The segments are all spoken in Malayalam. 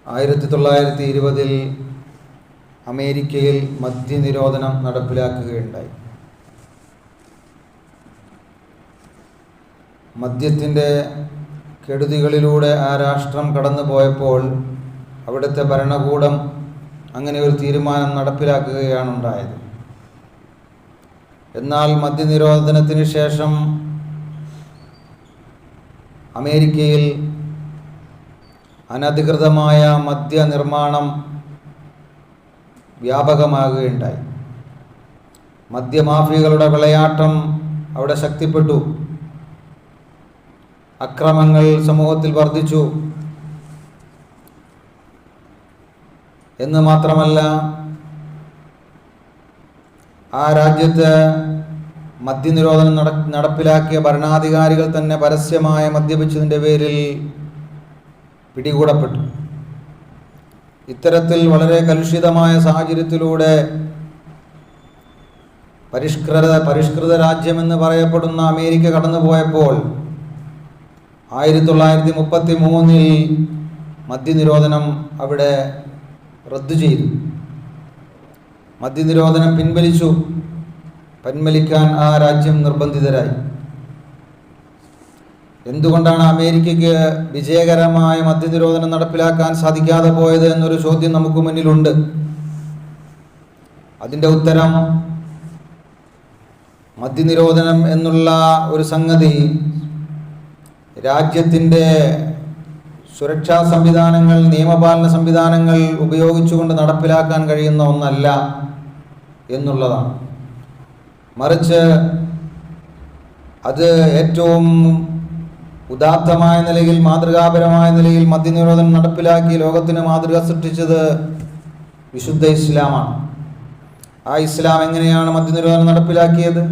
1920 അമേരിക്കയിൽ മദ്യനിരോധനം നടപ്പിലാക്കുകയുണ്ടായി. മദ്യത്തിൻ്റെ കെടുതികളിലൂടെ ആ രാഷ്ട്രം കടന്നു പോയപ്പോൾ അവിടുത്തെ ഭരണകൂടം അങ്ങനെ ഒരു തീരുമാനം നടപ്പിലാക്കുകയാണ് ഉണ്ടായത്. എന്നാൽ മദ്യനിരോധനത്തിന് ശേഷം അമേരിക്കയിൽ അനധികൃതമായ മദ്യനിർമ്മാണം വ്യാപകമാകുകയുണ്ടായി. മദ്യമാഫിയകളുടെ വിളയാട്ടം അവിടെ ശക്തിപ്പെട്ടു. അക്രമങ്ങൾ സമൂഹത്തിൽ വർദ്ധിച്ചു എന്ന് മാത്രമല്ല, ആ രാജ്യത്ത് മദ്യനിരോധനം നടപ്പിലാക്കിയ ഭരണാധികാരികൾ തന്നെ പരസ്യമായ മദ്യപിച്ചതിൻ്റെ പേരിൽ പിടികൂടപ്പെട്ടു. ഇത്തരത്തിൽ വളരെ കലുഷിതമായ സാഹചര്യത്തിലൂടെ പരിഷ്കൃത രാജ്യമെന്ന് പറയപ്പെടുന്ന അമേരിക്ക കടന്നുപോയപ്പോൾ 1933 മദ്യനിരോധനം അവിടെ റദ്ദു ചെയ്തു. മദ്യനിരോധനം പിൻവലിക്കാൻ ആ രാജ്യം നിർബന്ധിതരായി. എന്തുകൊണ്ടാണ് അമേരിക്കയ്ക്ക് വിജയകരമായ മദ്യനിരോധനം നടപ്പിലാക്കാൻ സാധിക്കാതെ പോയത് എന്നൊരു ചോദ്യം നമുക്ക് മുന്നിലുണ്ട്. അതിൻ്റെ ഉത്തരം, മദ്യനിരോധനം എന്നുള്ള ഒരു സംഗതി രാജ്യത്തിൻ്റെ സുരക്ഷാ സംവിധാനങ്ങൾ, നിയമപാലന സംവിധാനങ്ങൾ ഉപയോഗിച്ചുകൊണ്ട് നടപ്പിലാക്കാൻ കഴിയുന്ന ഒന്നല്ല എന്നുള്ളതാണ്. മറിച്ച് അത് ഏറ്റവും ഉദാത്തമായ നിലയിൽ, മാതൃകാപരമായ നിലയിൽ മദ്യനിരോധനം നടപ്പിലാക്കി ലോകത്തിന് മാതൃക സൃഷ്ടിച്ചത് വിശുദ്ധ ഇസ്ലാമാണ്. ആ ഇസ്ലാം എങ്ങനെയാണ് മദ്യനിരോധനം നടപ്പിലാക്കിയത്?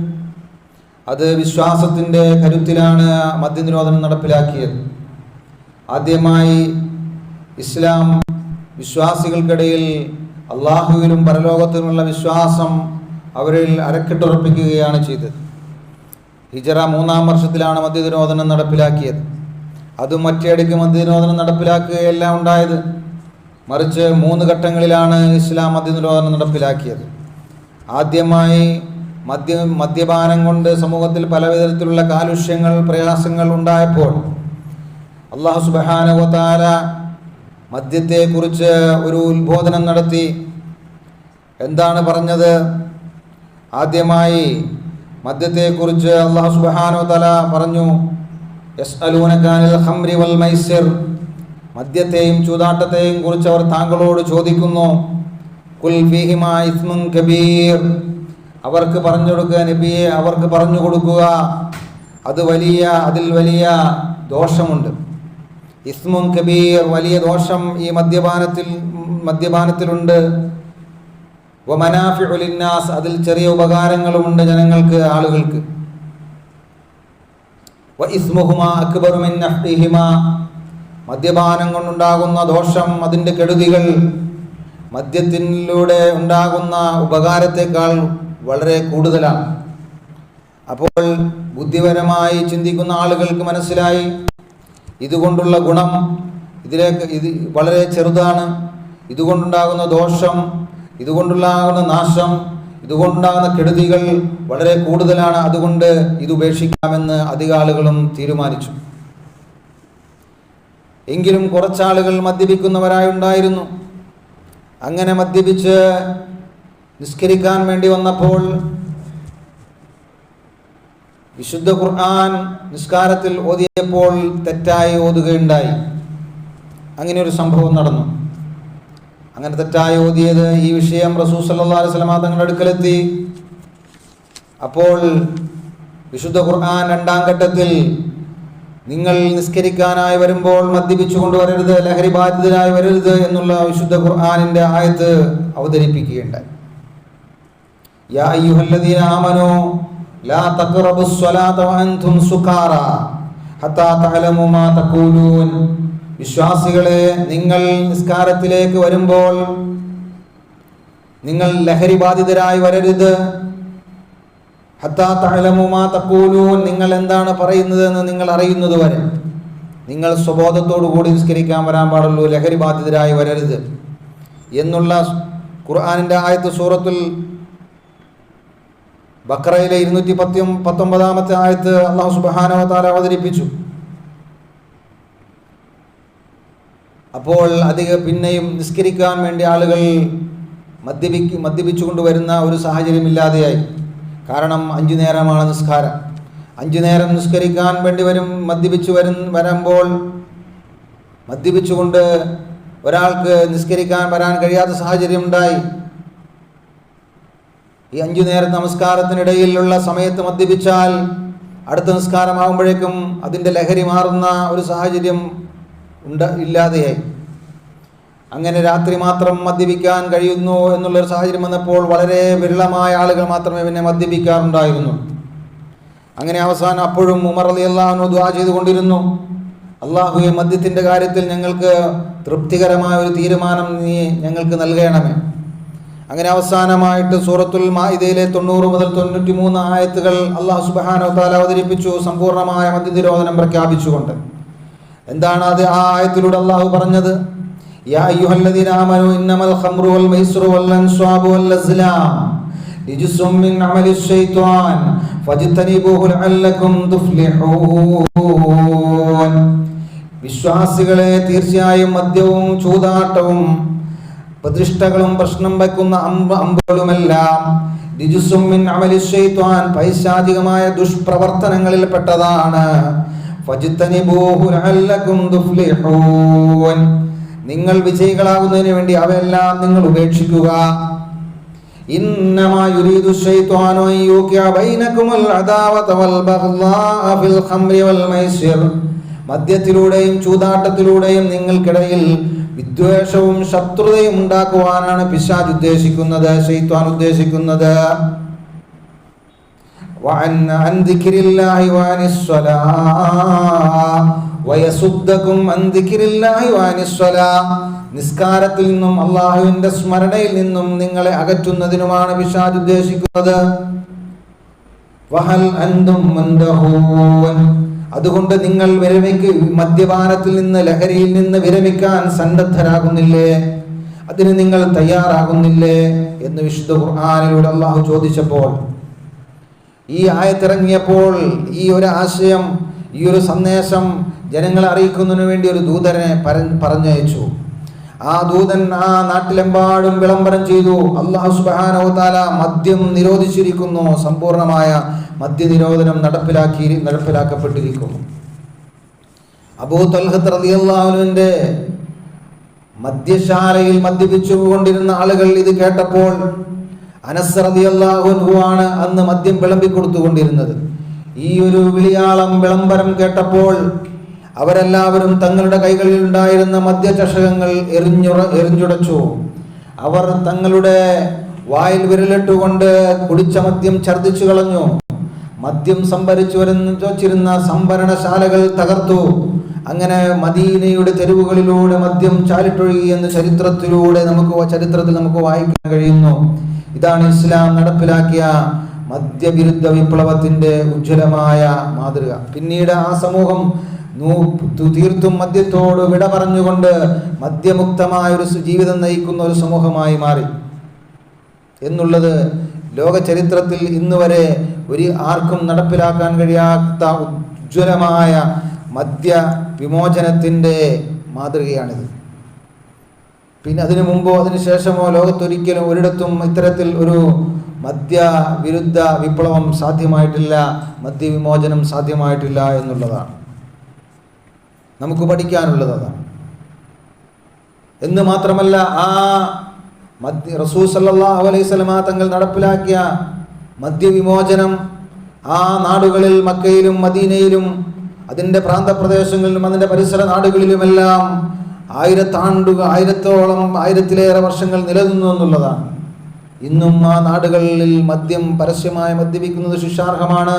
അത് വിശ്വാസത്തിൻ്റെ കരുത്തിലാണ് മദ്യനിരോധനം നടപ്പിലാക്കിയത്. ആദ്യമായി ഇസ്ലാം വിശ്വാസികൾക്കിടയിൽ അള്ളാഹുവിലും പരലോകത്തിലുമുള്ള വിശ്വാസം അവരിൽ അരക്കിട്ടുറപ്പിക്കുകയാണ് ചെയ്തത്. ഹിജറ 3-ാം വർഷത്തിലാണ് മദ്യനിരോധനം നടപ്പിലാക്കിയത്. അതും ഒറ്റയടിക്ക് മദ്യനിരോധനം നടപ്പിലാക്കുകയല്ല ഉണ്ടായത്, മറിച്ച് 3 ഘട്ടങ്ങളിലാണ് ഇസ്ലാം മദ്യനിരോധനം നടപ്പിലാക്കിയത്. ആദ്യമായി മദ്യപാനം കൊണ്ട് സമൂഹത്തിൽ പലവിധത്തിലുള്ള കാലുഷ്യങ്ങൾ, പ്രയാസങ്ങൾ ഉണ്ടായപ്പോൾ അല്ലാഹു സുബ്ഹാനഹു വ തആല മദ്യത്തെക്കുറിച്ച് ഒരു ഉത്ബോധനം നടത്തി. എന്താണ് പറഞ്ഞത്? ആദ്യമായി മദ്യത്തെക്കുറിച്ച് അല്ലാഹു സുബ്ഹാനഹു വ തആല പറഞ്ഞു, യസ്അലൂനക അനിൽ ഖംറി വൽ മൈസിർ, മദ്യത്തെയും ചൂതാട്ടത്തെയും കുറിച്ച് അവർ താങ്കളോട് ചോദിക്കുന്നു. ഖുൽ ഫീഹിമാ ഇസ്മുൻ കബീർ, അവർക്ക് പറഞ്ഞു കൊടുക്കുക നബിയെ, അവർക്ക് പറഞ്ഞു കൊടുക്കുക, അതിൽ വലിയ ദോഷമുണ്ട്. ഇസ്മുൻ കബീർ, വലിയ ദോഷം ഈ മദ്യപാനത്തിലുണ്ട്. വമനാഫിഉ ലിന്നാസ്, അതിൽ ചെറിയ ഉപകാരങ്ങളുമുണ്ട് ജനങ്ങൾക്ക്, ആളുകൾക്ക്. വഇസ്മുഹുമാ അക്ബറു മിൻ നഫ്ഇഹിമാ, മദ്യപാനം കൊണ്ടുണ്ടാകുന്ന ദോഷം, അതിൻ്റെ കെടുതികൾ മദ്യത്തിലൂടെ ഉണ്ടാകുന്ന ഉപകാരത്തെക്കാൾ വളരെ കൂടുതലാണ്. അപ്പോൾ ബുദ്ധിപരമായി ചിന്തിക്കുന്ന ആളുകൾക്ക് മനസ്സിലായി, ഇതുകൊണ്ടുള്ള ഗുണം ഇത് വളരെ ചെറുതാണ്, ഇതുകൊണ്ടുണ്ടാകുന്ന ദോഷം, ഇതുകൊണ്ടുണ്ടാകുന്ന നാശം, ഇതുകൊണ്ടുണ്ടാകുന്ന കെടുതികൾ വളരെ കൂടുതലാണ്. അതുകൊണ്ട് ഇത് ഉപേക്ഷിക്കാമെന്ന് അധിക ആളുകളും തീരുമാനിച്ചു. എങ്കിലും കുറച്ചാളുകൾ മദ്യപിക്കുന്നവരായുണ്ടായിരുന്നു. അങ്ങനെ മദ്യപിച്ച് നിസ്കരിക്കാൻ വേണ്ടി വന്നപ്പോൾ വിശുദ്ധ ഖുർആൻ നിസ്കാരത്തിൽ ഓതിയപ്പോൾ തെറ്റായി ഓതുകയുണ്ടായി. അങ്ങനെ ഒരു സംഭവം നടന്നു. അങ്ങനെ തെറ്റായി ഓതിയത് ഈ വിഷയം റസൂൽ സല്ലല്ലാഹു അലൈഹി വസല്ലം തങ്ങളുടെ അടുക്കലെത്തി. അപ്പോൾ വിശുദ്ധ ഖുർആൻ 2-ാം ഘട്ടത്തിൽ, നിങ്ങൾ നിസ്കരിക്കാനായി വരുമ്പോൾ മദ്യപിച്ചു കൊണ്ടുവരരുത്, ലഹരി ബാധിതരായി വരരുത് എന്നുള്ള വിശുദ്ധ ഖുർആനിന്റെ ആയത്ത് അവതരിപ്പിക്കുകയുണ്ടായി. യാ അയ്യുഹല്ലദീന ആമനൂ ലാ തഖറബുസ് സ്വലാത വഅൻതും സുകാറാ ഹത്താ തഅലമു മാ തഖൂലൂൻ, വിശ്വാസികളെ, നിങ്ങൾ നിസ്കാരത്തിലേക്ക് വരുമ്പോൾ നിങ്ങൾ ലഹരി ബാധിതരായി വരരുത്. ഹത്താ തഅലമു മാ തഖൂലൂൻ, നിങ്ങൾ എന്താണ് പറയുന്നതെന്ന് നിങ്ങൾ അറിയുന്നത് വരെ. നിങ്ങൾ സ്വബോധത്തോടു കൂടി നിസ്കരിക്കാൻ വരാൻ പാടുള്ളൂ, ലഹരി ബാധിതരായി വരരുത് എന്നുള്ള ഖുർആനിൻ്റെ ആയത്ത് സൂറത്തുൽ ബഖറയിലെ 219 ആയത്ത് അല്ലാഹു സുബ്ഹാനഹു വ തആല അവതരിപ്പിച്ചു. അപ്പോൾ പിന്നെയും നിസ്കരിക്കാൻ വേണ്ടി ആളുകൾ മദ്യപിച്ചു കൊണ്ടുവരുന്ന ഒരു സാഹചര്യം ഇല്ലാതെയായി. കാരണം 5 നേരമാണ് നിസ്കാരം. 5 നേരം നിസ്കരിക്കാൻ വേണ്ടി വരുമ്പോൾ മദ്യപിച്ചുകൊണ്ട് ഒരാൾക്ക് നിസ്കരിക്കാൻ വരാൻ കഴിയാത്ത സാഹചര്യം ഉണ്ടായി. ഈ 5 നേരം നമസ്കാരത്തിനിടയിലുള്ള സമയത്ത് മദ്യപിച്ചാൽ അടുത്ത നിസ്കാരമാകുമ്പോഴേക്കും അതിൻ്റെ ലഹരി മാറുന്ന ഒരു സാഹചര്യം ഇല്ലാതെയായി. അങ്ങനെ രാത്രി മാത്രം മദ്യപിക്കാൻ കഴിയുന്നു എന്നുള്ളൊരു സാഹചര്യം വന്നപ്പോൾ വളരെ വിരളമായ ആളുകൾ മാത്രമേ പിന്നെ മദ്യപിക്കാറുണ്ടായിരുന്നു. അങ്ങനെ അവസാനം അപ്പോഴും ഉമർ റളിയല്ലാഹു അൻഹു ദുആ ചെയ്തുകൊണ്ടിരുന്നു, അല്ലാഹുവേ, മദ്യത്തിൻ്റെ കാര്യത്തിൽ ഞങ്ങൾക്ക് തൃപ്തികരമായ ഒരു തീരുമാനം നീ ഞങ്ങൾക്ക് നൽകണമേ. അങ്ങനെ അവസാനമായിട്ട് സൂറത്തുൽ മാഇദയിലെ 90 മുതൽ 93 ആയത്തുകൾ അല്ലാഹു സുബ്ഹാനഹു വ തആല അവതരിപ്പിച്ചു, സമ്പൂർണ്ണമായ മദ്യനിരോധനം പ്രഖ്യാപിച്ചുകൊണ്ട്. എന്താണ് അത്? ആ ആയത്തിലൂടെ അല്ലാഹു പറഞ്ഞത്, യാ അയ്യുഹല്ലദീന ആമനൂ ഇന്നമൽ ഖംറു വൽ മൈസിറു വൽ അൻസ്വാബു വൽ അസ്ലാം റിജ്സും മിൻ അമലിശ് ശൈത്വാൻ ഫജ്തനിബൂഹു ലഅല്ലകും തുഫ്ലിഹൂൻ. വിശ്വാസികളെ, തീർച്ചയായും മദ്യവും ചൂതാട്ടവും പ്രതിഷ്ഠകളും പ്രശ്നം വയ്ക്കുന്ന അമ്പുകളുമെല്ലാം റിജ്സും മിൻ അമലിശ് ശൈത്വാൻ, പൈശാചികമായ ദുഷ്പ്രവർത്തനങ്ങളിൽ പെട്ടതാണ്. ഫജ്തനിബൂഹു ലഅല്ലകും തുഫ്ലിഹൂൻ, നിങ്ങൾ വിജയികളാകുന്നതിന് വേണ്ടി അവയെല്ലാം നിങ്ങൾ ഉപേക്ഷിക്കുക. ഇന്നമാ യുരീദു ശൈത്വാനു അൻ യൂഖിഅ ബൈനകുമുൽ അദാവത വൽ ബഗ്ളാഅ ഫിൽ ഖംറി വൽ മൈസിർ, മദ്യത്തിലൂടെയും ചൂതാട്ടത്തിലൂടെയും നിങ്ങൾക്കിടയിൽ വിദ്വേഷവും ശത്രുതയും ഉണ്ടാക്കുവാനാണ് പിശാച് ഉദ്ദേശിക്കുന്നത്, ശൈത്വാൻ ഉദ്ദേശിക്കുന്നത്. വഅൻ ദിക്രില്ലാഹി വഅനിസ് സ്വലാഹ് വയസുദ്ദകും അൻ ദിക്രില്ലാഹി വഅനിസ് സ്വലാഹ്, നിസ്കാരത്തിൽ നിന്നും അല്ലാഹുവിന്റെ സ്മരണയിൽ നിന്നും നിങ്ങളെ അകറ്റുന്നതിനുമാണ് പിശാച് ഉദ്ദേശിക്കുന്നത്. വഹൽ അൻതും മുന്തഹൂൻ, അതുകൊണ്ട് നിങ്ങൾ മദ്യപാനത്തിൽ നിന്ന്, ലഹരിയിൽ നിന്ന് വിരമിക്കാൻ സന്നദ്ധരാകുന്നില്ലേ? അതിന് നിങ്ങൾ തയ്യാറാകുന്നില്ലേ എന്ന് വിശുദ്ധ ഖുർആനിലൂടെ അല്ലാഹു ചോദിച്ചപ്പോൾ, ഈ ആയത്തിറങ്ങിയപ്പോൾ ഈ ഒരു ആശയം, ഈ ഒരു സന്ദേശം ജനങ്ങളെ അറിയിക്കുന്നതിന് വേണ്ടി ഒരു ദൂതനെ പറഞ്ഞയച്ചു. ആ ദൂതൻ ആ നാട്ടിലെമ്പാടും വിളംബരം ചെയ്തു, അല്ലാഹു സുബ്ഹാനഹു വ തആല മദ്യം നിരോധിച്ചിരിക്കുന്നു, സമ്പൂർണ്ണമായ മദ്യനിരോധനം നടപ്പിലാക്കപ്പെട്ടിരിക്കുന്നു. അബൂ തൽഹത്ത് റളിയല്ലാഹു അൻഹുവിന്റെ മദ്യശാലയിൽ മദ്യപിച്ചുകൊണ്ടിരുന്ന ആളുകൾ ഇത് കേട്ടപ്പോൾ, അനസ് റളിയല്ലാഹു അൻഹു ആണ് അന്ന് മദ്യം വിളമ്പിക്കൊടുത്തുകൊണ്ടിരുന്നത്. ഈ ഒരു വിളംബരം കേട്ടപ്പോൾ അവരെല്ലാവരും തങ്ങളുടെ കൈകളിൽ ഉണ്ടായിരുന്ന മദ്യചഷകങ്ങൾ എറിഞ്ഞുടച്ചു. അവർ തങ്ങളുടെ വായിൽ വിരലിട്ടുകൊണ്ട് കുടിച്ച മദ്യം ഛർദ്ദിച്ചു കളഞ്ഞു. മദ്യം സംഭരിച്ചു വച്ചിരുന്ന സംഭരണശാലകൾ തകർത്തു. അങ്ങനെ മദീനയുടെ തെരുവുകളിലൂടെ മദ്യം ചാലിട്ടൊഴുകി എന്ന് ചരിത്രത്തിൽ നമുക്ക് വായിക്കാൻ കഴിയുന്നു. ഇതാണ് ഇസ്ലാം നടപ്പിലാക്കിയ മദ്യവിരുദ്ധ വിപ്ലവത്തിന്റെ ഉജ്ജ്വലമായ മാതൃക. പിന്നീട് ആ സമൂഹം തീർത്തും മദ്യത്തോട് വിട പറഞ്ഞുകൊണ്ട് മദ്യമുക്തമായ ഒരു ജീവിതം നയിക്കുന്ന ഒരു സമൂഹമായി മാറി എന്നുള്ളത് ലോക ചരിത്രത്തിൽ ഇന്ന് വരെ ആർക്കും നടപ്പിലാക്കാൻ കഴിയാത്ത ഉജ്ജ്വലമായ മദ്യ വിമോചനത്തിൻ്റെ മാതൃകയാണിത്. പിന്നെ അതിനു മുമ്പോ അതിനു ശേഷമോ ലോകത്തൊരിക്കലും ഒരിടത്തും ഇത്തരത്തിൽ ഒരു മദ്യവിരുദ്ധ വിപ്ലവം സാധ്യമായിട്ടില്ല, മദ്യവിമോചനം സാധ്യമായിട്ടില്ല എന്നുള്ളതാണ് നമുക്ക് പഠിക്കാനുള്ളത്. അതാണ്. എന്ന് മാത്രമല്ല, ആ റസൂൽ സല്ലല്ലാഹു അലൈഹി വസല്ലമ തങ്ങൾ നടപ്പിലാക്കിയ മദ്യവിമോചനം ആ നാടുകളിൽ, മക്കയിലും മദീനയിലും അതിൻ്റെ പ്രാന്തപ്രദേശങ്ങളിലും അതിൻ്റെ പരിസര നാടുകളിലുമെല്ലാം ആയിരത്തിലേറെ വർഷങ്ങൾ നിലനിന്നു എന്നുള്ളതാണ്. ഇന്നും ആ നാടുകളിൽ പരസ്യമായി മദ്യപിക്കുന്നത് ശിക്ഷാർഹമാണ്,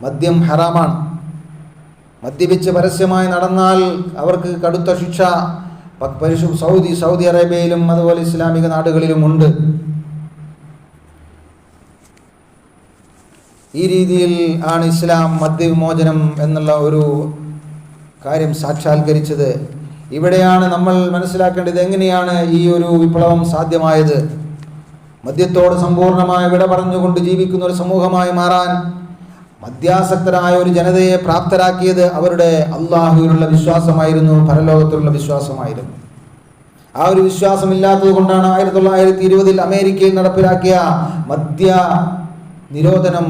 മദ്യം ഹറാമാണ്. മദ്യപിച്ച് പരസ്യമായി നടന്നാൽ അവർക്ക് കടുത്ത ശിക്ഷ സൗദി അറേബ്യയിലും അതുപോലെ ഇസ്ലാമിക നാടുകളിലും ഉണ്ട്. ഈ രീതിയിൽ ആണ് ഇസ്ലാം മദ്യവിമോചനം എന്നുള്ള ഒരു കാര്യം സാക്ഷാത്കരിച്ചത്. ഇവിടെയാണ് നമ്മൾ മനസ്സിലാക്കേണ്ടത് എങ്ങനെയാണ് ഈ ഒരു വിപ്ലവം സാധ്യമായത്. മദ്യത്തോട് സമ്പൂർണ്ണമായി വിട പറഞ്ഞുകൊണ്ട് ജീവിക്കുന്ന ഒരു സമൂഹമായി മാറാൻ മദ്യാസക്തരായ ഒരു ജനതയെ പ്രാപ്തരാക്കിയത് അവരുടെ അള്ളാഹുവിലുള്ള വിശ്വാസമായിരുന്നു, പരലോകത്തിലുള്ള വിശ്വാസമായിരുന്നു. ആ ഒരു വിശ്വാസമില്ലാത്തത് കൊണ്ടാണ് 1920 അമേരിക്കയിൽ നടപ്പിലാക്കിയ മദ്യ നിരോധനം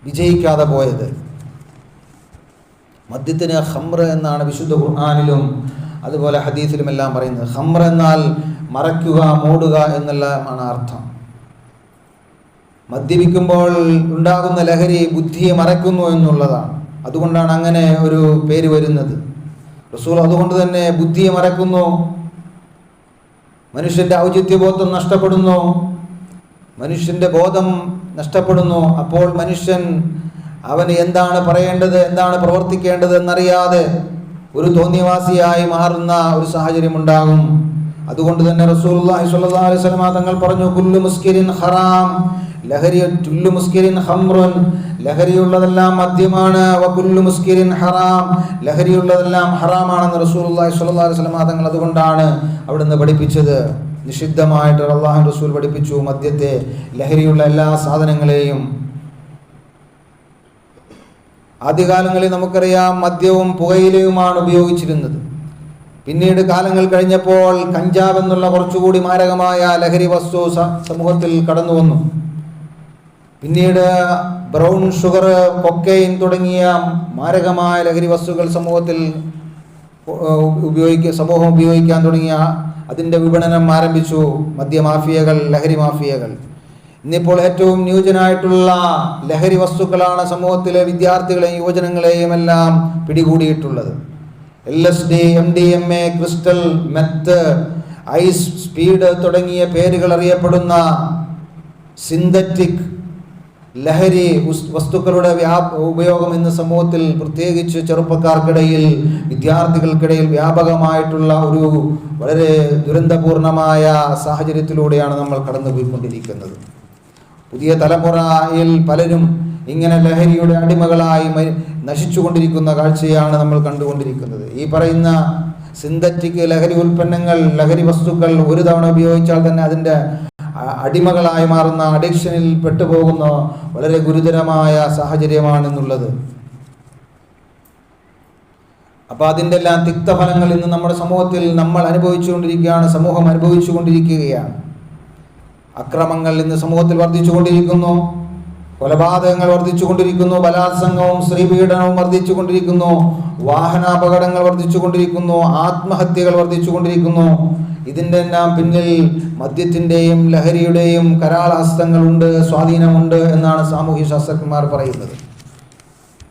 വിജയിക്കാതെ പോയത്. മദ്യത്തിന് ഖംർ എന്നാണ് വിശുദ്ധ ഖുർആനിലും അതുപോലെ ഹദീസിലും എല്ലാം പറയുന്നത്. ഖംർ എന്നാൽ മറയ്ക്കുക, മൂടുക എന്നുള്ളതാണ് അർത്ഥം. മദ്യപിക്കുമ്പോൾ ഉണ്ടാകുന്ന ലഹരി ബുദ്ധിയെ മറയ്ക്കുന്നു എന്നുള്ളതാണ്. അതുകൊണ്ടാണ് അങ്ങനെ ഒരു പേര് വരുന്നത്. റസൂൽ അതുകൊണ്ട് തന്നെ ബുദ്ധിയെ മറയ്ക്കുന്നു, മനുഷ്യൻ്റെ ഔചിത്യബോധം നഷ്ടപ്പെടുന്നു, മനുഷ്യൻ്റെ ബോധം നഷ്ടപ്പെടുന്നു. അപ്പോൾ മനുഷ്യൻ അവന് എന്താണ് പറയേണ്ടത്, എന്താണ് പ്രവർത്തിക്കേണ്ടത് എന്നറിയാതെ ഒരു തോന്നിയവാസിയായി മാറുന്ന ഒരു സാഹചര്യം ഉണ്ടാകും. അതുകൊണ്ട് തന്നെ റസൂലുള്ളാഹി സ്വല്ലല്ലാഹു അലൈഹി വസല്ലം തങ്ങൾ പറഞ്ഞു, കുല്ലു മുസ്കിരിൻ ഹറാം, ലഹരി കുല്ലു മുസ്കിരിൻ ഖംറുൻ, ലഹരിയുള്ളതെല്ലാം മദ്യമാണ്, വകുല്ലു മുസ്കിരിൻ ഹറാം, ലഹരിയുള്ളതെല്ലാം ഹറാമാണെന്ന് റസൂലുള്ളാഹി സ്വല്ലല്ലാഹു അലൈഹി വസല്ലം തങ്ങൾ അതുകൊണ്ടാണ് അവിടുന്ന് പഠിപ്പിച്ചത്. നിഷിദ്ധമായിട്ട് അല്ലാഹു റസൂൽ പഠിപ്പിച്ചു മദ്യത്തെ, ലഹരിയുള്ള എല്ലാ സാധനങ്ങളെയും. ആദ്യകാലങ്ങളിൽ നമുക്കറിയാം മദ്യവും പുകയിലയുമാണ് ഉപയോഗിച്ചിരുന്നത്. പിന്നീട് കാലങ്ങൾ കഴിഞ്ഞപ്പോൾ കഞ്ചാവ് എന്നുള്ള കുറച്ചുകൂടി മാരകമായ ലഹരി വസ്തു സമൂഹത്തിൽ കടന്നു വന്നു. പിന്നീട് ബ്രൗൺ ഷുഗർ, കൊക്കൈൻ തുടങ്ങിയ മാരകമായ ലഹരി വസ്തുക്കൾ സമൂഹം ഉപയോഗിക്കാൻ തുടങ്ങിയ അതിൻ്റെ വിപണനം ആരംഭിച്ചു മദ്യമാഫിയകൾ, ലഹരി മാഫിയകൾ. ഇന്നിപ്പോൾ ഏറ്റവും ന്യൂജനായിട്ടുള്ള ലഹരി വസ്തുക്കളാണ് സമൂഹത്തിലെ വിദ്യാർത്ഥികളെയും യുവജനങ്ങളെയും എല്ലാം പിടികൂടിയിട്ടുള്ളത്. LSD, MDMA, crystal, meth, ice, speed തുടങ്ങിയ പേരുകൾ അറിയപ്പെടുന്ന സിന്തറ്റിക് ലഹരി വസ്തുക്കളുടെ ഉപയോഗം ഇന്ന് സമൂഹത്തിൽ പ്രത്യേകിച്ച് ചെറുപ്പക്കാർക്കിടയിൽ, വിദ്യാർത്ഥികൾക്കിടയിൽ വ്യാപകമായിട്ടുള്ള ഒരു വളരെ ദുരന്തപൂർണമായ സാഹചര്യത്തിലൂടെയാണ് നമ്മൾ കടന്നുപോയിക്കൊണ്ടിരിക്കുന്നത്. പുതിയ തലമുറയിൽ പലരും ഇങ്ങനെ ലഹരിയുടെ അടിമകളായി നശിച്ചുകൊണ്ടിരിക്കുന്ന കാഴ്ചയാണ് നമ്മൾ കണ്ടുകൊണ്ടിരിക്കുന്നത്. ഈ പറയുന്ന സിന്തറ്റിക് ലഹരി ഉൽപ്പന്നങ്ങൾ, ലഹരി വസ്തുക്കൾ ഒരു തവണ ഉപയോഗിച്ചാൽ തന്നെ അതിൻ്റെ അടിമകളായി മാറുന്ന, അഡിക്ഷനിൽ പെട്ടുപോകുന്ന വളരെ ഗുരുതരമായ സാഹചര്യമാണെന്നുള്ളത്. അപ്പോൾ അതിൻ്റെ എല്ലാം തിക്തഫലങ്ങൾ ഇന്ന് നമ്മുടെ സമൂഹത്തിൽ നമ്മൾ അനുഭവിച്ചുകൊണ്ടിരിക്കുകയാണ്, സമൂഹം അനുഭവിച്ചുകൊണ്ടിരിക്കുകയാണ്. അക്രമങ്ങൾ ഇന്ന് സമൂഹത്തിൽ വർദ്ധിച്ചുകൊണ്ടിരിക്കുന്നു, കൊലപാതകങ്ങൾ വർദ്ധിച്ചുകൊണ്ടിരിക്കുന്നു, ബലാത്സംഗവും സ്ത്രീപീഡനവും വർദ്ധിച്ചുകൊണ്ടിരിക്കുന്നു, വാഹനാപകടങ്ങൾ വർദ്ധിച്ചുകൊണ്ടിരിക്കുന്നു, ആത്മഹത്യകൾ വർദ്ധിച്ചുകൊണ്ടിരിക്കുന്നു. ഇതിൻ്റെ എല്ലാം പിന്നിൽ മദ്യത്തിൻ്റെയും ലഹരിയുടെയും കരാളഹസ്തങ്ങളുണ്ട്, സ്വാധീനമുണ്ട് എന്നാണ് സാമൂഹ്യ ശാസ്ത്രജ്ഞന്മാർ പറയുന്നത്.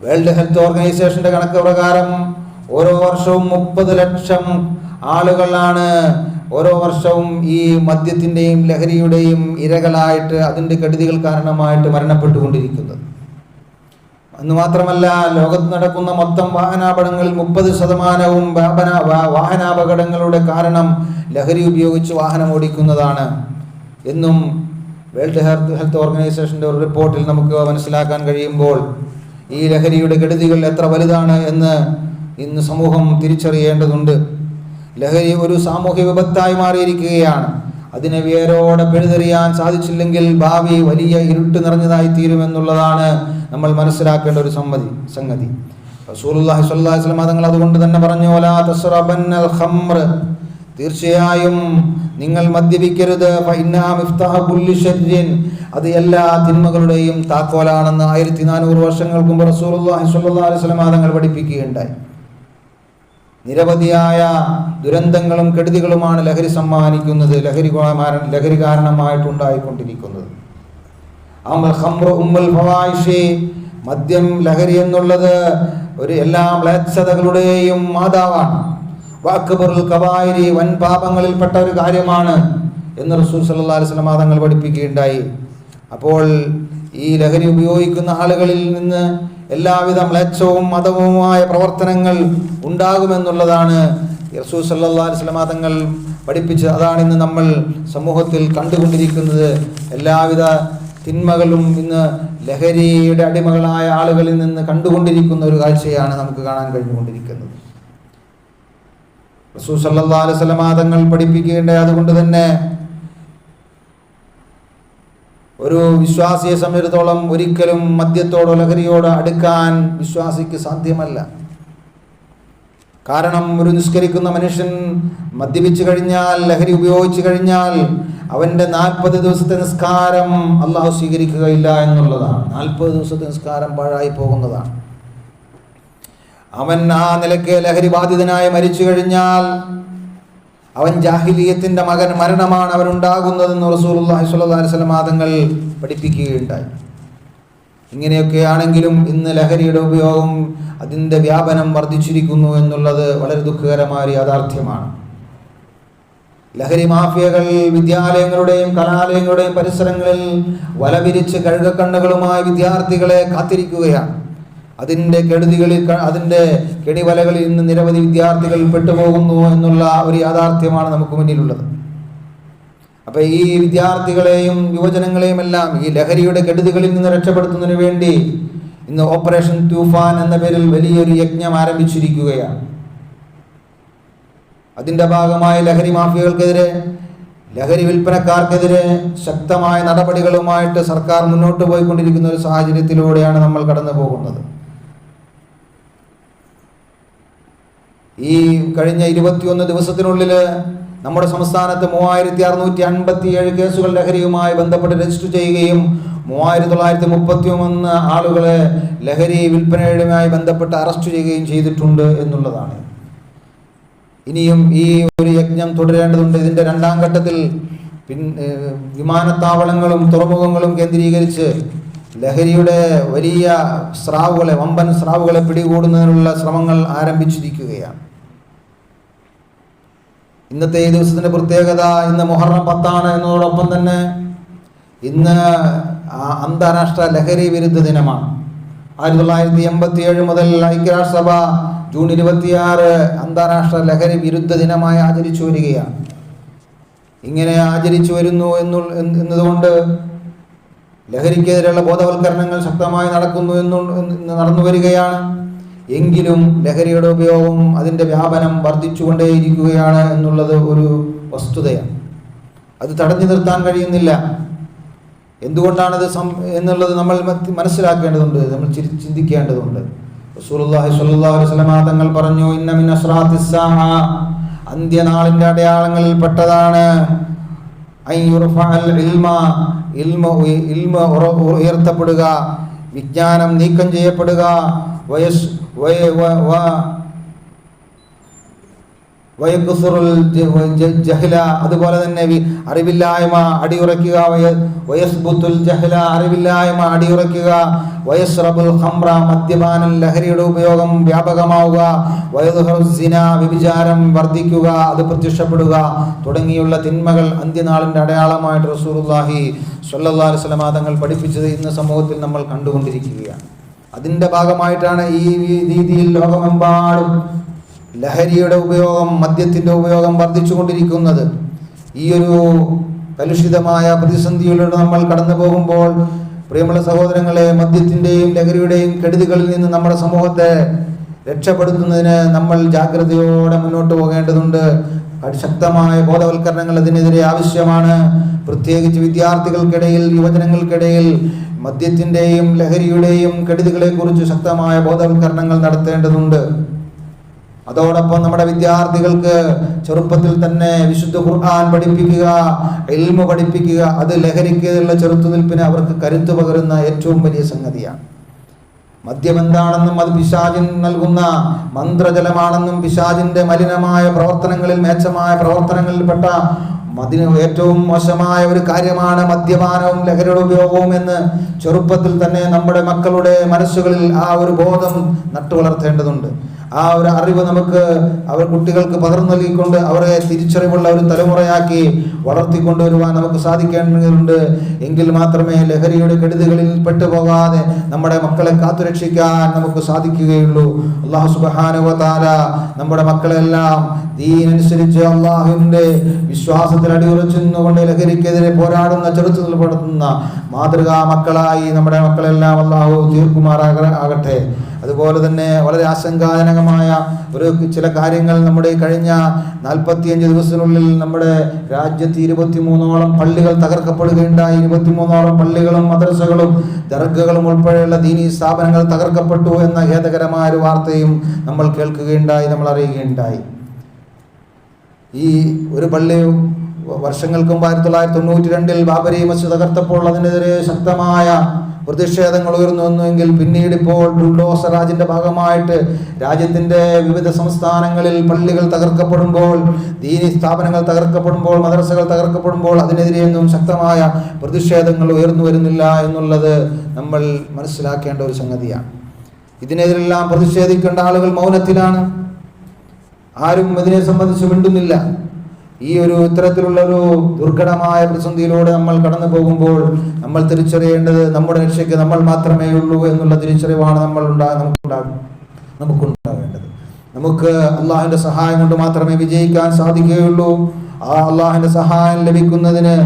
വേൾഡ് ഹെൽത്ത് ഓർഗനൈസേഷൻ്റെ കണക്ക് പ്രകാരം ഓരോ വർഷവും 30 ലക്ഷം ആളുകളാണ് ഓരോ വർഷവും ഈ മദ്യത്തിൻ്റെയും ലഹരിയുടെയും ഇരകളായിട്ട് അതിൻ്റെ കെടുതികൾ കാരണമായിട്ട് മരണപ്പെട്ടുകൊണ്ടിരിക്കുന്നത്. എന്ന് മാത്രമല്ല, ലോകത്ത് നടക്കുന്ന മൊത്തം വാഹനാപകടങ്ങളിൽ 30% വാഹനാപകടങ്ങളുടെ കാരണം ലഹരി ഉപയോഗിച്ച് വാഹനം ഓടിക്കുന്നതാണ് എന്നും വേൾഡ് ഹെൽത്ത് ഓർഗനൈസേഷൻ്റെ ഒരു റിപ്പോർട്ടിൽ നമുക്ക് മനസ്സിലാക്കാൻ കഴിയുമ്പോൾ ഈ ലഹരിയുടെ കെടുതികൾ എത്ര വലുതാണ് എന്ന് ഇന്ന് സമൂഹം തിരിച്ചറിയേണ്ടതുണ്ട്. ലഹരി ഒരു സാമൂഹ്യ വിപത്തായി മാറിയിരിക്കുകയാണ്. അതിനെ വേരോടെ പിഴുതെറിയാൻ സാധിച്ചില്ലെങ്കിൽ ഭാവി വലിയ ഇരുട്ട് നിറഞ്ഞതായി തീരുമെന്നുള്ളതാണ് നമ്മൾ മനസ്സിലാക്കേണ്ട ഒരു സംഗതി. റസൂലുള്ളാഹി സ്വല്ലല്ലാഹു അലൈഹി വസല്ലം തങ്ങൾ അതുകൊണ്ട് തന്നെ പറഞ്ഞു, വലാ തസ്റബന്നൽ ഖംർ, തീർച്ചയായും നിങ്ങൾ മദ്യപിക്കരുത്, ഫഇന്നഹാ മിഫ്താഹു കുല്ലി ശർരിൻ, അത് എല്ലാ തിന്മകളുടെയും താക്കോലാണെന്ന് 1400 വർഷങ്ങൾക്ക് മുമ്പ് റസൂലുള്ളാഹി സ്വല്ലല്ലാഹു അലൈഹി വസല്ലം തങ്ങൾ പഠിപ്പിക്കുകയുണ്ടായി. നിരവധിയായ ദുരന്തങ്ങളും കെടുതികളുമാണ് ലഹരി സമ്മാനിക്കുന്നത്, ലഹരി കാരണമായിട്ടുണ്ടായിക്കൊണ്ടിരിക്കുന്നത്. അമൽ ഖംറു ഉമ്മുൽ ഫവായിഷി, മദ്യം, ലഹരി എന്നുള്ളത് ഒരു എല്ലാ മ്ലേച്ഛതകളുടെയും മാതാവാണ്. വഅക്ബറുൽ കബായിരി, വൻ പാപങ്ങളിൽപ്പെട്ട ഒരു കാര്യമാണ് എന്ന് റസൂൽ സല്ലല്ലാഹു അലൈഹി വസല്ലം തങ്ങൾ പഠിപ്പിക്കുകയുണ്ടായി. അപ്പോൾ ഈ ലഹരി ഉപയോഗിക്കുന്ന ആളുകളിൽ നിന്ന് എല്ലാവിധ മ്ലേച്ഛവും മതവുമായ പ്രവർത്തനങ്ങൾ ഉണ്ടാകുമെന്നുള്ളതാണ് റസൂൽ സല്ലല്ലാഹു അലൈഹി വസല്ലം തങ്ങൾ പഠിപ്പിച്ചത്. അതാണ് ഇന്ന് നമ്മൾ സമൂഹത്തിൽ കണ്ടുകൊണ്ടിരിക്കുന്നത്. എല്ലാവിധ തിന്മകളും ഇന്ന് ലഹരിയുടെ അടിമകളായ ആളുകളിൽ നിന്ന് കണ്ടുകൊണ്ടിരിക്കുന്ന ഒരു കാഴ്ചയാണ് നമുക്ക് കാണാൻ കഴിഞ്ഞുകൊണ്ടിരിക്കുന്നത്. റസൂൽ സല്ലല്ലാഹു അലൈഹി വസല്ലം തങ്ങൾ പഠിപ്പിക്കേണ്ട, അതുകൊണ്ട് തന്നെ ഒരു വിശ്വാസിയെ സംബന്ധിച്ചിടത്തോളം ഒരിക്കലും മദ്യത്തോടോ ലഹരിയോടോ അടുക്കാൻ വിശ്വാസിക്ക് സാധ്യമല്ല. കാരണം ഒരു നിസ്കരിക്കുന്ന മനുഷ്യൻ മദ്യപിച്ചു കഴിഞ്ഞാൽ, ലഹരി ഉപയോഗിച്ചു കഴിഞ്ഞാൽ അവൻ്റെ 40 ദിവസത്തെ നിസ്കാരം അള്ളാഹു സ്വീകരിക്കുകയില്ല എന്നുള്ളതാണ്. 40 ദിവസത്തെ നിസ്കാരം പാഴായി പോകുന്നതാണ്. അവൻ ആ നിലയ്ക്ക് ലഹരി ബാധിതനായി മരിച്ചു കഴിഞ്ഞാൽ അവൻ ജാഹിലിയത്തിൻ്റെ മരണമാണ് അവനുണ്ടാകുന്നതെന്ന് റസൂലുള്ളാഹി സ്വല്ലല്ലാഹു അലൈഹി വസല്ലം തങ്ങൾ പഠിപ്പിക്കുകയുണ്ടായി. ഇങ്ങനെയൊക്കെയാണെങ്കിലും ഇന്ന് ലഹരിയുടെ ഉപയോഗം, അതിൻ്റെ വ്യാപനം വർദ്ധിച്ചിരിക്കുന്നു എന്നുള്ളത് വളരെ ദുഃഖകരമായ യാഥാർത്ഥ്യമാണ്. ലഹരി മാഫിയകൾ വിദ്യാലയങ്ങളുടെയും കലാലയങ്ങളുടെയും പരിസരങ്ങളിൽ വലവിരിച്ച് കഴുകക്കണ്ണുകളുമായി വിദ്യാർത്ഥികളെ കാത്തിരിക്കുകയാണ്. അതിൻ്റെ കെണിവലകളിൽ ഇന്ന് നിരവധി വിദ്യാർത്ഥികൾ പെട്ടുപോകുന്നു എന്നുള്ള ഒരു യാഥാർത്ഥ്യമാണ് നമുക്ക് മുന്നിലുള്ളത്. അപ്പോൾ ഈ വിദ്യാർത്ഥികളെയും യുവജനങ്ങളെയും എല്ലാം ഈ ലഹരിയുടെ കെടുതികളിൽ നിന്ന് രക്ഷപ്പെടുത്തുന്നതിന് വേണ്ടി ഇന്ന് ഓപ്പറേഷൻ തൂഫാൻ എന്ന പേരിൽ വലിയൊരു യജ്ഞം ആരംഭിച്ചിരിക്കുകയാണ്. അതിൻ്റെ ഭാഗമായി ലഹരി മാഫിയകൾക്കെതിരെ, ലഹരി വിൽപ്പനക്കാർക്കെതിരെ ശക്തമായ നടപടികളുമായിട്ട് സർക്കാർ മുന്നോട്ട് പോയിക്കൊണ്ടിരിക്കുന്ന ഒരു സാഹചര്യത്തിലൂടെയാണ് നമ്മൾ കടന്നു പോകുന്നത്. ഈ കഴിഞ്ഞ 21 ദിവസത്തിനുള്ളിൽ നമ്മുടെ സംസ്ഥാനത്ത് 3657 കേസുകൾ ലഹരിയുമായി ബന്ധപ്പെട്ട് രജിസ്റ്റർ ചെയ്യുകയും 3931 ആളുകളെ ലഹരി വിൽപ്പനയുമായി ബന്ധപ്പെട്ട് അറസ്റ്റ് ചെയ്യുകയും ചെയ്തിട്ടുണ്ട് എന്നുള്ളതാണ്. ഇനിയും ഈ ഒരു യജ്ഞം തുടരേണ്ടതുണ്ട്. ഇതിൻ്റെ 2ാം ഘട്ടത്തിൽ വിമാനത്താവളങ്ങളും തുറമുഖങ്ങളും കേന്ദ്രീകരിച്ച് ലഹരിയുടെ വലിയ വമ്പൻ സ്രാവുകളെ പിടികൂടുന്നതിനുള്ള ശ്രമങ്ങൾ ആരംഭിച്ചിരിക്കുകയാണ്. ഇന്നത്തെ ഈ ദിവസത്തിൻ്റെ പ്രത്യേകത, ഇന്ന് മുഹറം 10 എന്നതോടൊപ്പം തന്നെ ഇന്ന് അന്താരാഷ്ട്ര ലഹരി വിരുദ്ധ ദിനമാണ്. 1987 മുതൽ ഐക്യരാഷ്ട്രസഭ ജൂൺ 26 അന്താരാഷ്ട്ര ലഹരി വിരുദ്ധ ദിനമായി ആചരിച്ചു വരികയാണ്. ഇങ്ങനെ ആചരിച്ചു വരുന്നു എന്നതുകൊണ്ട് ലഹരിക്കെതിരെയുള്ള ബോധവൽക്കരണങ്ങൾ ശക്തമായി നടന്നു വരികയാണ്. എങ്കിലും ലഹരിയുടെ ഉപയോഗം, അതിൻ്റെ വ്യാപനം വർദ്ധിച്ചുകൊണ്ടേയിരിക്കുകയാണ് എന്നുള്ളത് ഒരു വസ്തുതയാണ്. അത് തടഞ്ഞു നിർത്താൻ കഴിയുന്നില്ല. എന്തുകൊണ്ടാണത് എന്നുള്ളത് നമ്മൾ മനസ്സിലാക്കേണ്ടതുണ്ട്, നമ്മൾ ചിന്തിക്കേണ്ടതുണ്ട്. റസൂലുള്ളാഹി സ്വല്ലല്ലാഹു അലൈഹി വസല്ലം തങ്ങൾ പറഞ്ഞു, ഇന്ന മിൻ അശ്റാത്തിസ് സാഅ, അന്ത്യനാളിൻ്റെ അടയാളങ്ങളിൽ പെട്ടതാണ് അയ്യുർഫഅൽ ഇൽമ ഉയർത്തപ്പെടുക, വിജ്ഞാനം നീക്കം ചെയ്യപ്പെടുക, അതുപോലെ തന്നെ അറിവില്ലായ്മ അടിയുറയ്ക്കുക, അറിവില്ലായ്മ അടിയുറയ്ക്കുക, മദ്യപാനം ലഹരിയുടെ ഉപയോഗം വ്യാപകമാവുക, വ്യഭിചാരം വർദ്ധിക്കുക, അത് പ്രത്യക്ഷപ്പെടുക തുടങ്ങിയുള്ള തിന്മകൾ അന്ത്യനാളിൻ്റെ അടയാളമായിട്ട് റസൂലുള്ളാഹി സ്വല്ലല്ലാഹു അലൈഹി വസല്ലം തങ്ങൾ പഠിപ്പിച്ചത് ഇന്ന് സമൂഹത്തിൽ നമ്മൾ കണ്ടുകൊണ്ടിരിക്കുകയാണ്. അതിൻ്റെ ഭാഗമായിട്ടാണ് ഈ രീതിയിൽ ലോകമെമ്പാടും ലഹരിയുടെ ഉപയോഗം, മദ്യത്തിൻ്റെ ഉപയോഗം വർദ്ധിച്ചുകൊണ്ടിരിക്കുന്നത്. ഈ ഒരു കലുഷിതമായ പ്രതിസന്ധിയിലൂടെ നമ്മൾ കടന്നു പോകുമ്പോൾ പ്രിയമുള്ള സഹോദരങ്ങളെ, മദ്യത്തിൻ്റെയും ലഹരിയുടെയും കെടുതികളിൽ നിന്ന് നമ്മുടെ സമൂഹത്തെ രക്ഷപ്പെടുത്തുന്നതിന് നമ്മൾ ജാഗ്രതയോടെ മുന്നോട്ട് പോകേണ്ടതുണ്ട്. ശക്തമായ ബോധവൽക്കരണങ്ങൾ അതിനെതിരെ ആവശ്യമാണ്. പ്രത്യേകിച്ച് വിദ്യാർത്ഥികൾക്കിടയിൽ, യുവജനങ്ങൾക്കിടയിൽ മദ്യത്തിൻ്റെയും ലഹരിയുടെയും കെടുതികളെക്കുറിച്ച് ശക്തമായ ബോധവൽക്കരണങ്ങൾ നടത്തേണ്ടതുണ്ട്. അതോടൊപ്പം നമ്മുടെ വിദ്യാർത്ഥികൾക്ക് ചെറുപ്പത്തിൽ തന്നെ വിശുദ്ധ ഖുർആൻ പഠിപ്പിക്കുക, ഇൽമു പഠിപ്പിക്കുക. അത് ലഹരിക്കെതിരെയുള്ള ചെറുത്തുനിൽപ്പിന് അവർക്ക് കരുത്ത് പകരുന്ന ഏറ്റവും വലിയ സംഗതിയാണ്. മദ്യം എന്താണെന്നും അത് പിശാചിൻ നൽകുന്ന മന്ത്രജലമാണെന്നും പിശാചിന്റെ മലിനമായ പ്രവർത്തനങ്ങളിൽ, മേച്ഛമായ പ്രവർത്തനങ്ങളിൽപ്പെട്ട അതിന് ഏറ്റവും മോശമായ ഒരു കാര്യമാണ് മദ്യപാനവും ലഹരിയുടെ ഉപയോഗവും എന്ന് ചെറുപ്പത്തിൽ തന്നെ നമ്മുടെ മക്കളുടെ മനസ്സുകളിൽ ആ ഒരു ബോധം നട്ടുവളർത്തേണ്ടതുണ്ട്. ആ ഒരു അറിവ് നമുക്ക് അവർ കുട്ടികൾക്ക് പകർന്നു നൽകിക്കൊണ്ട് അവരെ തിരിച്ചറിവുള്ള ഒരു തലമുറയാക്കി വളർത്തിക്കൊണ്ടുവരുവാൻ നമുക്ക് സാധിക്കേണ്ടതുണ്ട്. എങ്കിൽ മാത്രമേ ലഹരിയുടെ കെടുതികളിൽ പെട്ടുപോകാതെ നമ്മുടെ മക്കളെ കാത്തുരക്ഷിക്കാൻ നമുക്ക് സാധിക്കുകയുള്ളൂ. അല്ലാഹു സുബ്ഹാനഹു വ തആല നമ്മുടെ മക്കളെല്ലാം ദീനനുസരിച്ച് അള്ളാഹുവിന്റെ വിശ്വാസത്തിൽ അടിയുറച്ചു നിന്നുകൊണ്ട് ലഹരിക്കെതിരെ പോരാടുന്ന ചെറുത്തുനിൽപ്പെടുത്തുന്ന മാതൃകാ മക്കളായി നമ്മുടെ മക്കളെല്ലാം അള്ളാഹു തീർക്കുമാറാകട്ടെ. അതുപോലെ തന്നെ വളരെ ആശങ്കാജനകമായ ചില കാര്യങ്ങൾ നമ്മുടെ കഴിഞ്ഞ 45 ദിവസത്തിനുള്ളിൽ നമ്മുടെ രാജ്യത്ത് 23ഓളം പള്ളികൾ തകർക്കപ്പെടുകയുണ്ടായി. 23ഓളം പള്ളികളും മദ്രസകളും ദർഗകളും ഉൾപ്പെടെയുള്ള ദീനീ സ്ഥാപനങ്ങൾ തകർക്കപ്പെട്ടു എന്ന ഖേദകരമായ ഒരു വാർത്തയും നമ്മൾ കേൾക്കുകയുണ്ടായി, നമ്മൾ അറിയുകയുണ്ടായി. ഈ ഒരു പള്ളി വർഷങ്ങൾക്ക് മുമ്പ് 1992 ബാബരി മസ്ജിദ് തകർത്തപ്പോൾ അതിനെതിരെ ശക്തമായ പ്രതിഷേധങ്ങൾ ഉയർന്നു വന്നുവെങ്കിൽ പിന്നീട് ഇപ്പോൾ ബുൾഡോസർ രാജിന്റെ ഭാഗമായിട്ട് രാജ്യത്തിന്റെ വിവിധ സംസ്ഥാനങ്ങളിൽ പള്ളികൾ തകർക്കപ്പെടുമ്പോൾ, ദീനി സ്ഥാപനങ്ങൾ തകർക്കപ്പെടുമ്പോൾ, മദ്രസകൾ തകർക്കപ്പെടുമ്പോൾ അതിനെതിരെയൊന്നും ശക്തമായ പ്രതിഷേധങ്ങൾ ഉയർന്നു വരുന്നില്ല എന്നുള്ളത് നമ്മൾ മനസ്സിലാക്കേണ്ട ഒരു സംഗതിയാണ്. ഇതിനെതിരെല്ലാം പ്രതിഷേധിക്കേണ്ട ആളുകൾ മൗനത്തിലാണ്. ആരും ഇതിനെ സംബന്ധിച്ച് മിണ്ടുന്നില്ല. ഈ ഇത്തരത്തിലുള്ളൊരു ദുർഘടമായ പ്രതിസന്ധിയിലൂടെ നമ്മൾ കടന്നു പോകുമ്പോൾ നമ്മൾ തിരിച്ചറിയേണ്ടത് നമ്മുടെ രക്ഷയ്ക്ക് നമ്മൾ മാത്രമേ ഉള്ളൂ എന്നുള്ള തിരിച്ചറിവാണ് നമുക്കുണ്ടാവേണ്ടത്. നമുക്ക് അള്ളാഹുവിന്റെ സഹായം കൊണ്ട് മാത്രമേ വിജയിക്കാൻ സാധിക്കുകയുള്ളൂ. ആ അള്ളാഹുവിന്റെ സഹായം ലഭിക്കുന്നതിന്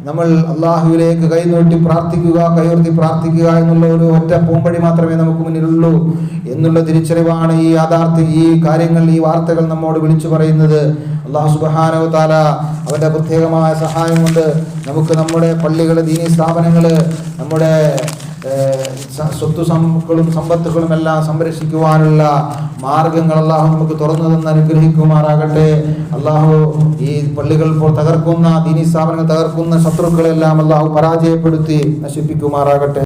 നമ്മൾ അള്ളാഹുവിലേക്ക് കൈനീട്ടി പ്രാർത്ഥിക്കുക എന്നുള്ള ഒരു ഒറ്റ പൂമ്പടി മാത്രമേ നമുക്ക് മുന്നിലുള്ളൂ എന്നുള്ള തിരിച്ചറിവാണ് ഈ കാര്യങ്ങൾ, ഈ വാർത്തകൾ നമ്മോട് വിളിച്ചു പറയുന്നത്. അല്ലാഹു സുബ്ഹാനഹു വ തആല അവന്റെ പ്രത്യേകമായ സഹായം കൊണ്ട് നമുക്ക് നമ്മുടെ പള്ളികൾ, ദീനീ സ്ഥാപനങ്ങൾ, നമ്മുടെ സ്വത്തുക്കളും സമ്പത്തുകളും എല്ലാം സംരക്ഷിക്കുവാനുള്ള മാർഗങ്ങൾ അള്ളാഹു നമുക്ക് തുറന്നു തന്ന് അനുഗ്രഹിക്കുമാറാകട്ടെ. അള്ളാഹു ഈ പള്ളികൾ ഇപ്പോൾ തകർക്കുന്ന, ദീനീ സ്ഥാപനങ്ങൾ തകർക്കുന്ന ശത്രുക്കളെല്ലാം അള്ളാഹു പരാജയപ്പെടുത്തി നശിപ്പിക്കുമാറാകട്ടെ.